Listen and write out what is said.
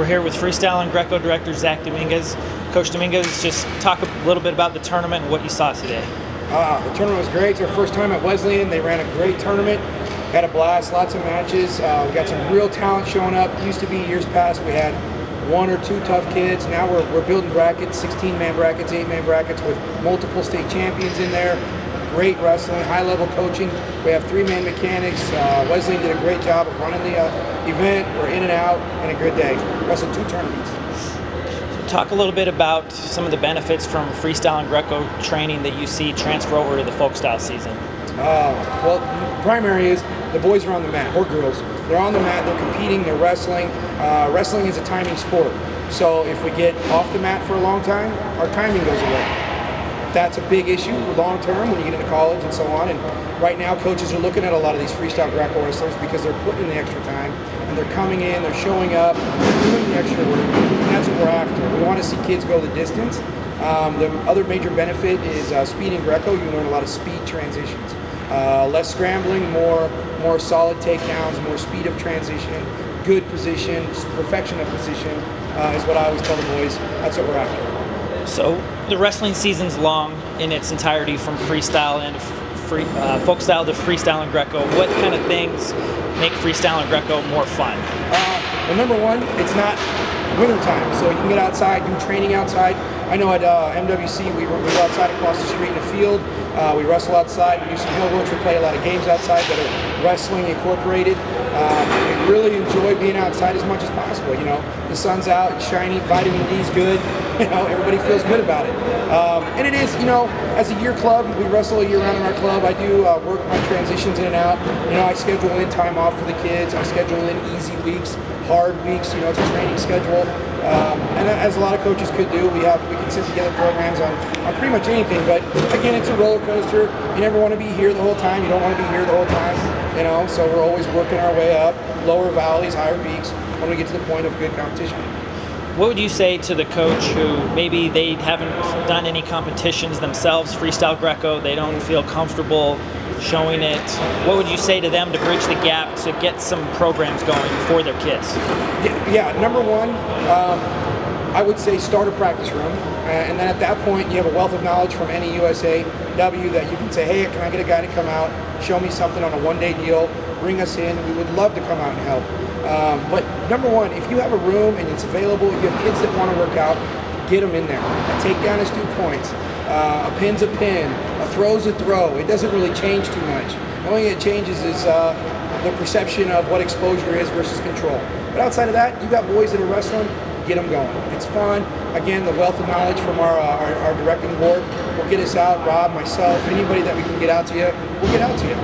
We're here with Freestyle and Greco Director Zac Dominguez. Coach Dominguez, just talk a little bit about the tournament and what you saw today. The tournament was great. It's our first time at Wesleyan. They ran a great tournament. Had a blast, lots of matches. We got some real talent showing up. Used to be years past we had one or two tough kids. Now we're building brackets, 16-man brackets, 8-man brackets with multiple state champions in there. Great wrestling, high-level coaching. We have 3-man mechanics. Wesleyan did a great job of running the event. We're in and out, and a good day. Wrestled 2 tournaments. Talk a little bit about some of the benefits from freestyle and Greco training that you see transfer over to the folk style season. Well, primary is the boys are on the mat, or girls. They're on the mat, they're competing, they're wrestling. Wrestling is a timing sport. So if we get off the mat for a long time, our timing goes away. That's a big issue long term when you get into college and so on. And right now coaches are looking at a lot of these freestyle Greco wrestlers because they're putting in the extra time and they're coming in, they're showing up, they're doing the extra work, and that's what we're after. We want to see kids go the distance. The other major benefit is speed in Greco. You learn a lot of speed transitions. Less scrambling, more solid takedowns, more speed of transition, good position, perfection of position is what I always tell the boys. That's what we're after. So the wrestling season's long in its entirety, from freestyle and folk style to freestyle and Greco. What kind of things make freestyle and Greco more fun? Well, number one, it's not winter time, so you can get outside, do training outside. I know at MWC we go outside across the street in the field. We wrestle outside. We do some hill ropes. We play a lot of games outside that are wrestling incorporated. We really enjoy being outside as much as possible. You know, the sun's out, it's shiny, vitamin D's good. You know, everybody feels good about it. And it is, you know, as a year club, we wrestle a year round in our club. I do work my transitions in and out. You know, I schedule in time off for the kids. I schedule in easy weeks, hard weeks. You know, it's a training schedule. And as a lot of coaches could do, we can sit together programs on pretty much anything. But again, it's a roller coaster. You never want to be here the whole time. You don't want to be here the whole time. You know, so we're always working our way up, lower valleys, higher peaks, when we get to the point of good competition. What would you say to the coach who maybe they haven't done any competitions themselves, freestyle Greco, they don't feel comfortable showing it? What would you say to them to bridge the gap to get some programs going for their kids? Yeah, number one, I would say start a practice room, and then at that point you have a wealth of knowledge from any USAW that you can say, hey, can I get a guy to come out, show me something on a one-day deal, bring us in, we would love to come out and help. But number one, if you have a room and it's available, you have kids that want to work out, get them in there. A takedown is 2 points, a pin's a pin, a throw's a throw. It doesn't really change too much. The only thing that changes is the perception of what exposure is versus control. But outside of that, you got boys that are wrestling, get them going. It's fun. Again, the wealth of knowledge from our directing board will get us out. Rob, myself, anybody that we can get out to you, we'll get out to you.